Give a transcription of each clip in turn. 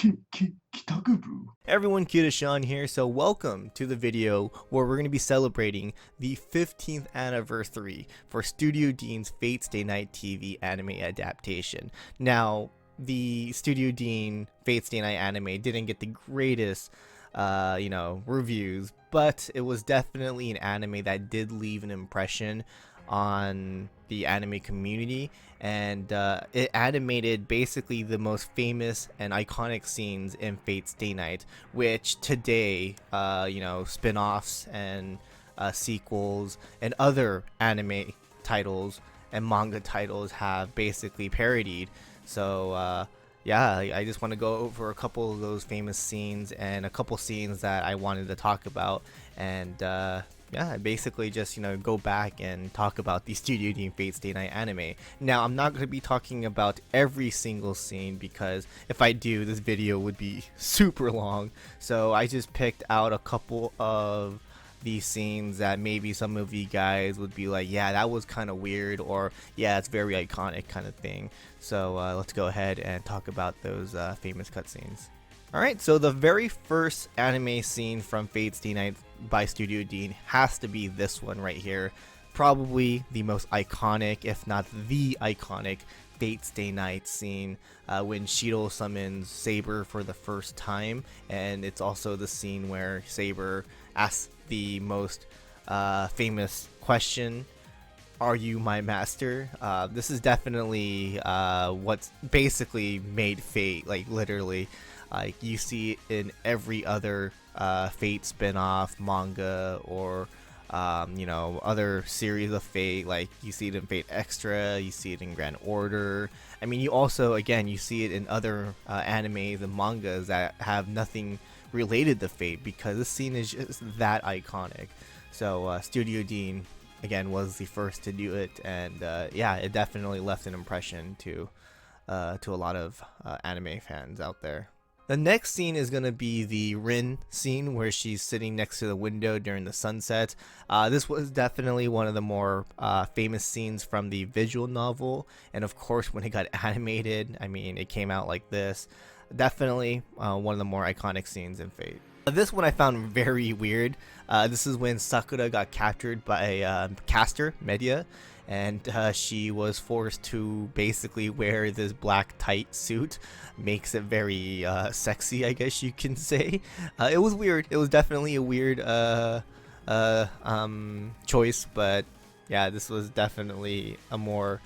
Hey everyone, KitaSean here. So welcome to the video where we're going to be celebrating the 15th anniversary for Studio Deen's Fate Stay Night TV anime adaptation. Now, the Studio Deen Fate Stay Night anime didn't get the greatest reviews, but it was definitely an anime that did leave an impression on the anime community, and it animated basically the most famous and iconic scenes in Fate Stay Night, which today, spin-offs and sequels and other anime titles and manga titles have basically parodied. So yeah, I just want to go over a couple of those famous scenes and a couple scenes that I wanted to talk about, and yeah, basically just, go back and talk about the Studio Deen Fate Stay Night anime. Now, I'm not going to be talking about every single scene because if I do, this video would be super long. So I just picked out a couple of these scenes that maybe some of you guys would be like, yeah, that was kind of weird, or yeah, it's very iconic kind of thing. So let's go ahead and talk about those famous cutscenes. Alright, so the very first anime scene from Fate Stay Night by Studio Deen has to be this one right here. Probably the most iconic, if not the iconic, Fate Stay Night scene when Shirou summons Saber for the first time, and it's also the scene where Saber asks the most famous question, "Are you my master?" This is definitely what's basically made Fate, like literally. Like you see it in every other Fate spin-off manga or other series of Fate. Like you see it in Fate Extra, you see it in Grand Order. I mean, you also, again, you see it in other animes and mangas that have nothing related to Fate, because this scene is just that iconic. So Studio Deen, again, was the first to do it, and yeah, it definitely left an impression to a lot of anime fans out there. The next scene is going to be the Rin scene where she's sitting next to the window during the sunset. This was definitely one of the more famous scenes from the visual novel, and of course when it got animated, I mean, it came out like this. Definitely one of the more iconic scenes in Fate. This one I found very weird. This is when Sakura got captured by Caster Media, and she was forced to basically wear this black tight suit. Makes it very sexy, I guess you can say. It was weird. It was definitely a weird choice, but yeah, this was definitely a more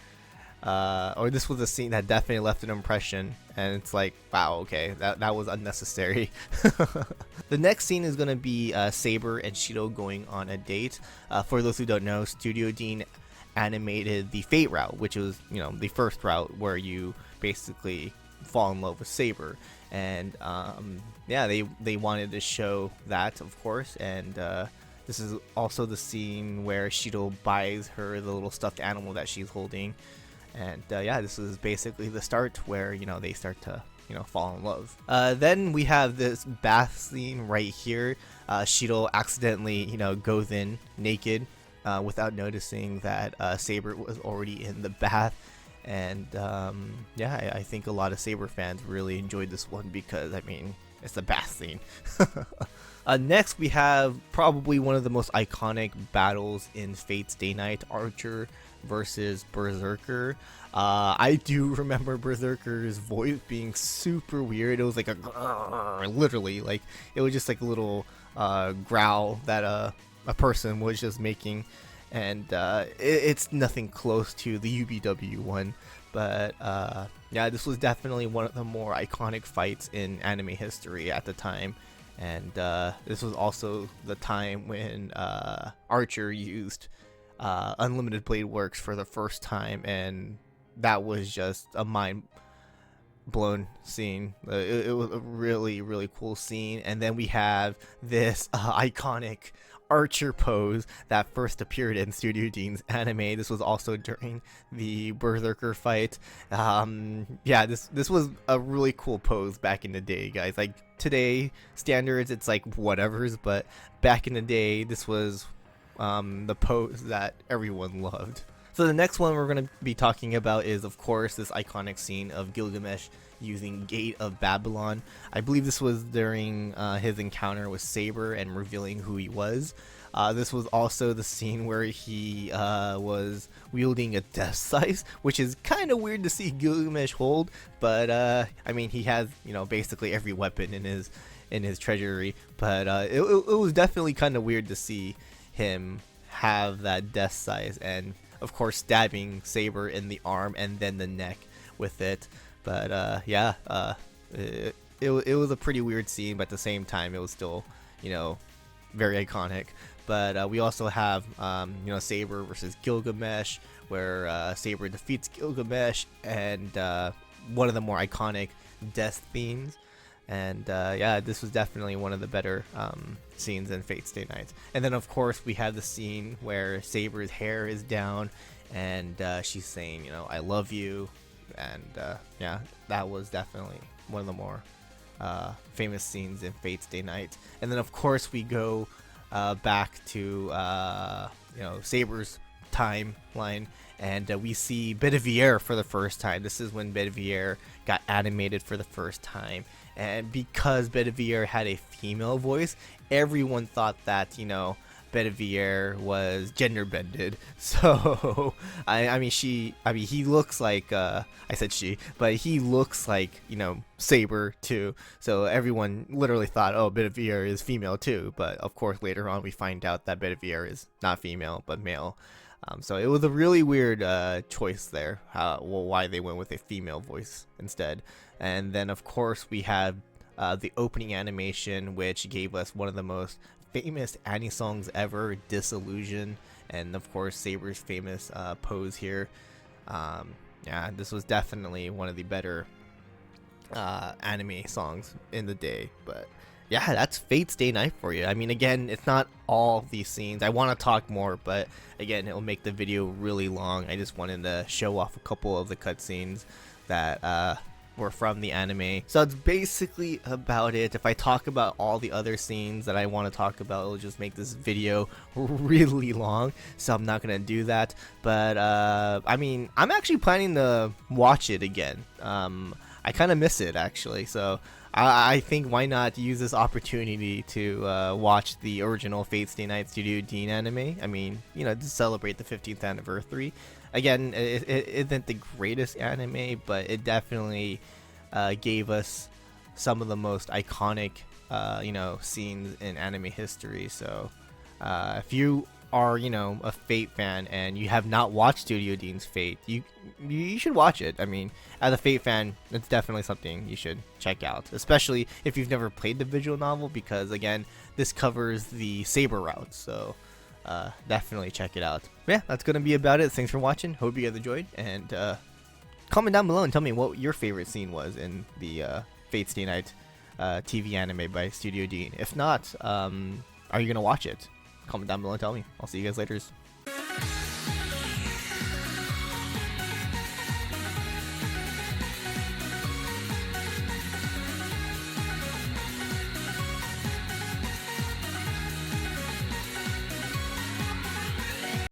this was a scene that definitely left an impression, and it's like, wow, okay, that was unnecessary. The next scene is going to be Saber and Shirou going on a date. For those who don't know, Studio Deen animated the Fate route, which was, the first route where you basically fall in love with Saber, and yeah, they wanted to show that, of course, and this is also the scene where Shirou buys her the little stuffed animal that she's holding. And yeah, this is basically the start where, they start to, fall in love. Then we have this bath scene right here. Shirou accidentally, goes in naked without noticing that Saber was already in the bath. And yeah, I think a lot of Saber fans really enjoyed this one because, I mean, it's the bath scene. Next, we have probably one of the most iconic battles in Fate Stay Night, Archer versus Berserker. I do remember Berserker's voice being super weird. It was like a literally, like, it was just like a little growl that a person was just making, and it's nothing close to the UBW one, but yeah, this was definitely one of the more iconic fights in anime history at the time. And this was also the time when Archer used Unlimited Blade Works for the first time, and that was just a mind blown scene. It was a really cool scene. And then we have this iconic Archer pose that first appeared in Studio Deen's anime. This was also during the Berserker fight. Yeah, this was a really cool pose back in the day, guys. Like, today standards, it's like whatever's, but back in the day, this was the pose that everyone loved. So the next one we're going to be talking about is, of course, this iconic scene of Gilgamesh using Gate of Babylon. I believe this was during his encounter with Saber and revealing who he was. This was also the scene where he was wielding a death scythe, which is kind of weird to see Gilgamesh hold, but I mean, he has, you know, basically every weapon in his treasury, but it was definitely kind of weird to see him have that death scythe, and of course stabbing Saber in the arm and then the neck with it. But yeah, it was a pretty weird scene, but at the same time it was still, you know, very iconic. But we also have, you know, Saber versus Gilgamesh, where Saber defeats Gilgamesh, and one of the more iconic death themes. And yeah, this was definitely one of the better scenes in Fate Stay Night. And then of course we have the scene where Saber's hair is down, and she's saying, you know, I love you. And yeah, that was definitely one of the more famous scenes in Fate Stay Night. And then of course we go back to you know, Saber's timeline, and we see Bedivere for the first time. This is when Bedivere got animated for the first time, and because Bedivere had a female voice, everyone thought that, you know, Bedivere was gender bended. So I mean he looks like I said she, but he looks like, you know, Saber too. So everyone literally thought, oh, Bedivere is female too. But of course later on we find out that Bedivere is not female but male. So it was a really weird choice there, why they went with a female voice instead. And then of course we have the opening animation, which gave us one of the most famous Annie songs ever, Disillusion, and of course Saber's famous pose here. Yeah, this was definitely one of the better anime songs in the day. But yeah, that's Fate Stay Night for you. I mean, again, it's not all these scenes. I want to talk more, but again, it will make the video really long. I just wanted to show off a couple of the cutscenes that were from the anime. So that's basically about it. If I talk about all the other scenes that I want to talk about, it'll just make this video really long, so I'm not gonna do that. But I mean, I'm actually planning to watch it again. I kind of miss it actually, so I think why not use this opportunity to watch the original Fate Stay Night Studio Deen anime. I mean, you know, to celebrate the 15th anniversary. Again, it isn't the greatest anime, but it definitely gave us some of the most iconic, you know, scenes in anime history. So if you are, you know, a Fate fan and you have not watched Studio Deen's Fate, you should watch it. I mean, as a Fate fan, it's definitely something you should check out, especially if you've never played the visual novel, because again, this covers the Saber route. So definitely check it out. But yeah, that's gonna be about it. Thanks for watching. Hope you guys enjoyed, and comment down below and tell me what your favorite scene was in the Fate Stay Night TV anime by Studio Deen. If not, are you gonna watch it? Comment down below and tell me. I'll see you guys later.